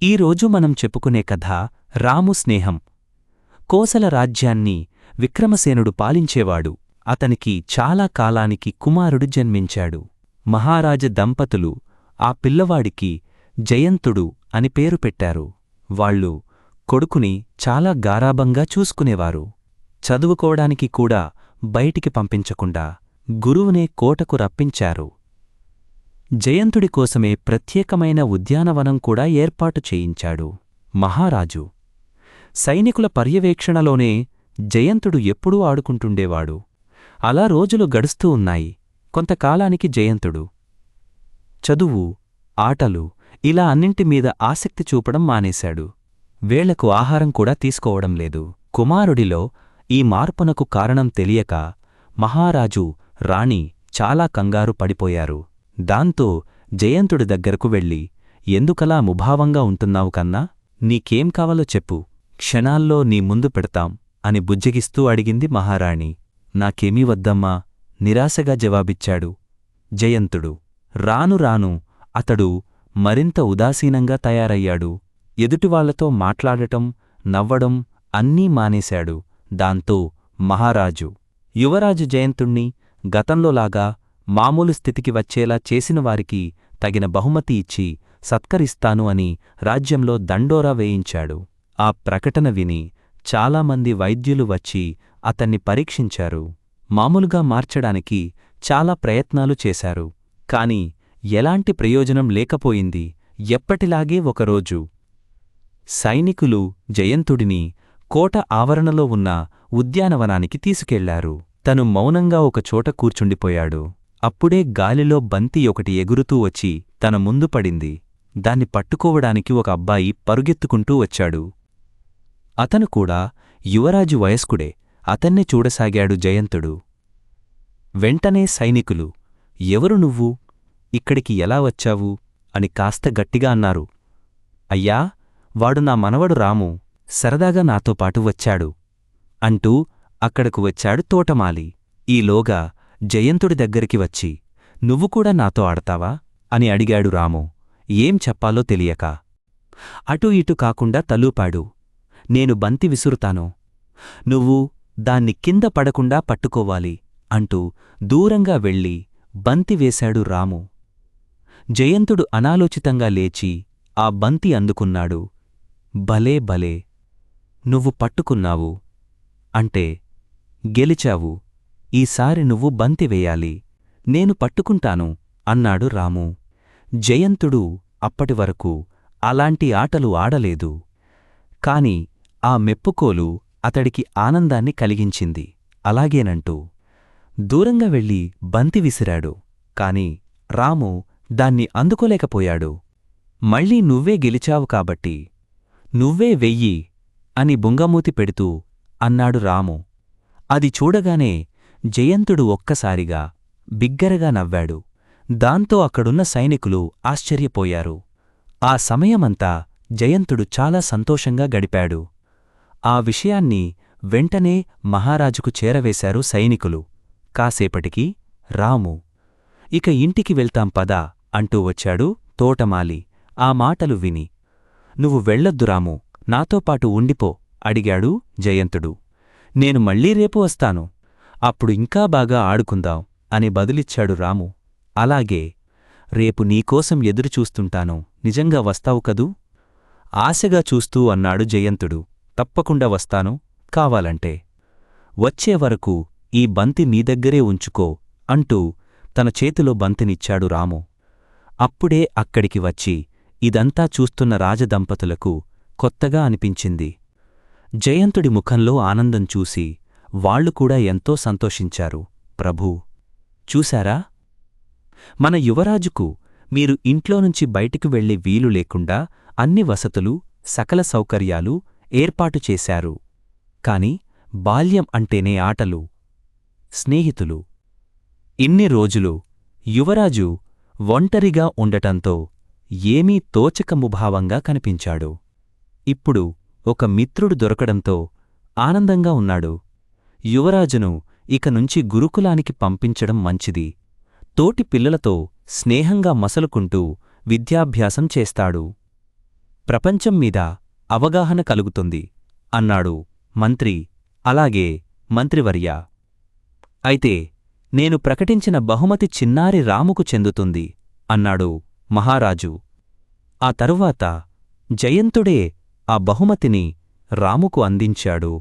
ఈరోజు మనం చెప్పుకునే కథ రాము స్నేహం. కోసల రాజ్యాన్ని విక్రమసేనుడు పాలించేవాడు. అతనికి చాలా కాలానికి కుమారుడు జన్మించాడు. మహారాజ దంపతులు ఆ పిల్లవాడికి జయంతుడు అని పేరు పెట్టారు. వాళ్ళు కొడుకుని చాలా గారాబంగా చూసుకునేవారు. చదువుకోవడానికి కూడా బయటికి పంపించకుండా గురువునే కోటకు రప్పించారు. జయంతుడి కోసమే ప్రత్యేకమైన ఉద్యానవనం కూడా ఏర్పాటు చేయించాడు మహారాజు. సైనికుల పర్యవేక్షణలోనే జయంతుడు ఎప్పుడూ ఆడుకుంటుండేవాడు. అలా రోజులు గడుస్తూ ఉన్నాయి. కొంతకాలానికి జయంతుడు చదువు, ఆటలు ఇలా అన్నింటిమీద ఆసక్తి చూపడం మానేశాడు. వేళకు ఆహారం కూడా తీసుకోవడం లేదు. కుమారుడిలో ఈ మార్పునకు కారణం తెలియక మహారాజు, రాణి చాలా కంగారు పడిపోయారు. దాంతో జయంతుడి దగ్గరకు వెళ్ళి, ఎందుకలా ముభావంగా ఉంటున్నావు కన్నా? నీకేం కావాలో చెప్పు, క్షణాల్లో నీ ముందు పెడతాం అని బుజ్జగిస్తూ అడిగింది మహారాణి. నాకేమీ వద్దమ్మా, నిరాశగా జవాబిచ్చాడు జయంతుడు. రాను రాను అతడు మరింత ఉదాసీనంగా తయారయ్యాడు. ఎదుటివాళ్లతో మాట్లాడటం, నవ్వడం అన్నీ మానేశాడు. దాంతో మహారాజు యువరాజు జయంతుణ్ణి గతంలోలాగా మామూలు స్థితికి వచ్చేలా చేసినవారికి తగిన బహుమతి ఇచ్చి సత్కరిస్తాను అని రాజ్యంలో దండోరా వేయించాడు. ఆ ప్రకటన విని చాలామంది వైద్యులు వచ్చి అతన్ని పరీక్షించారు. మామూలుగా మార్చడానికి చాలా ప్రయత్నాలు చేశారు. కాని ఎలాంటి ప్రయోజనం లేకపోయింది. ఎప్పటిలాగే ఒకరోజు సైనికులు జయంతుడిని కోట ఆవరణలో ఉన్న ఉద్యానవనానికి తీసుకెళ్లారు. తను మౌనంగా ఒకచోట కూర్చుండిపోయాడు. అప్పుడే గాలిలో బంతి ఒకటి ఎగురుతూ వచ్చి తన ముందు పడింది. దాన్ని పట్టుకోవడానికి ఒక అబ్బాయి పరుగెత్తుకుంటూ వచ్చాడు. అతను కూడా యువరాజు వయస్కుడే. అతన్నే చూడసాగాడు జయంతుడు. వెంటనే సైనికులు, ఎవరు నువ్వు? ఇక్కడికి ఎలా వచ్చావు అని కాస్త గట్టిగా అన్నారు. అయ్యా, వాడు నా మనవడు రాము, సరదాగా నాతో పాటు వచ్చాడు అంటూ అక్కడకు వచ్చాడు తోటమాలి. ఈలోగా జయంతుడి దగ్గరికి వచ్చి, నువ్వు కూడా నాతో ఆడతావా అని అడిగాడు రాము, ఏం చెప్పాలో తెలియక. అటూ ఇటూ కాకుండా తలూపాడు. నేను బంతి విసురుతాను, నువ్వు దాన్ని కింద పడకుండా పట్టుకోవాలి అంటూ దూరంగా వెళ్ళి బంతి వేశాడు రాము. జయంతుడు అనాలోచితంగా లేచి ఆ బంతి అందుకున్నాడు. భలే భలే, నువ్వు పట్టుకున్నావు అంటే గెలిచావు. ఈసారి నువ్వు బంతి వేయాలి, నేను పట్టుకుంటాను అన్నాడు రాము. జయంతుడు అప్పటివరకు అలాంటి ఆటలు ఆడలేదు. కాని ఆ మెప్పుకోలు అతడికి ఆనందాన్ని కలిగించింది. అలాగేనంటూ దూరంగా వెళ్ళి బంతి విసిరాడు. కాని రాము దాన్ని అందుకోలేకపోయాడు. మళ్ళీ నువ్వే గెలిచావు కాబట్టి నువ్వే వెయ్యి అని బుంగమూతి పెడుతూ అన్నాడు రాము. అది చూడగానే జయంతుడు ఒక్కసారిగా బిగ్గరగా నవ్వాడు. దాంతో అక్కడున్న సైనికులు ఆశ్చర్యపోయారు. ఆ సమయమంతా జయంతుడు చాలా సంతోషంగా గడిపాడు. ఆ విషయాన్ని వెంటనే మహారాజుకు చేరవేశారు సైనికులు. కాసేపటికి రాము, ఇక ఇంటికి వెళ్తాం పదా అంటూ వచ్చాడు తోటమాలి. ఆ మాటలు విని, నువ్వు వెళ్ళొద్దు రాము, నాతోపాటు ఉండిపో అడిగాడు జయంతుడు. నేను మళ్ళీ రేపు వస్తాను, అప్పుడు ఇంకా బాగా ఆడుకుందాం అని బదులిచ్చాడు రాము. అలాగే, రేపు నీకోసం ఎదురుచూస్తుంటాను, నిజంగా వస్తావు కదూ? ఆశగా చూస్తూ అన్నాడు జయంతుడు. తప్పకుండా వస్తాను, కావాలంటే. వచ్చేవరకు ఈ బంతి నీ దగ్గరే ఉంచుకో అంటూ తన చేతిలో బంతినిచ్చాడు రాము. అప్పుడే అక్కడికి వచ్చి ఇదంతా చూస్తున్న రాజదంపతులకు కొత్తగా అనిపించింది. జయంతుడి ముఖంలో ఆనందం చూసి వాళ్లు కూడా ఎంతో సంతోషించారు. ప్రభూ, చూశారా? మన యువరాజుకు మీరు ఇంట్లోనుంచి బయటికి వెళ్లే వీలు లేకుండా అన్ని వసతులు, సకల సౌకర్యాలు ఏర్పాటు చేశారు. కాని బాల్యం అంటేనే ఆటలు, స్నేహితులు. ఇన్ని రోజులు యువరాజు ఒంటరిగా ఉండటంతో ఏమీ తోచక ముభావంగా కనిపించాడు. ఇప్పుడు ఒక మిత్రుడు దొరకడంతో ఆనందంగా ఉన్నాడు. యువరాజును ఇక నుంచి గురుకులానికి పంపించడం మంచిది. తోటి పిల్లలతో స్నేహంగా మసలుకుంటూ విద్యాభ్యాసం చేస్తాడు. ప్రపంచం మీద అవగాహన కలుగుతుంది అన్నాడు మంత్రి. అలాగే మంత్రివర్యా. అయితే నేను ప్రకటించిన బహుమతి చిన్నారి రాముకు చెందుతుంది అన్నాడు మహారాజు. ఆ తరువాత జయంతుడే ఆ బహుమతిని రాముకు అందించాడు.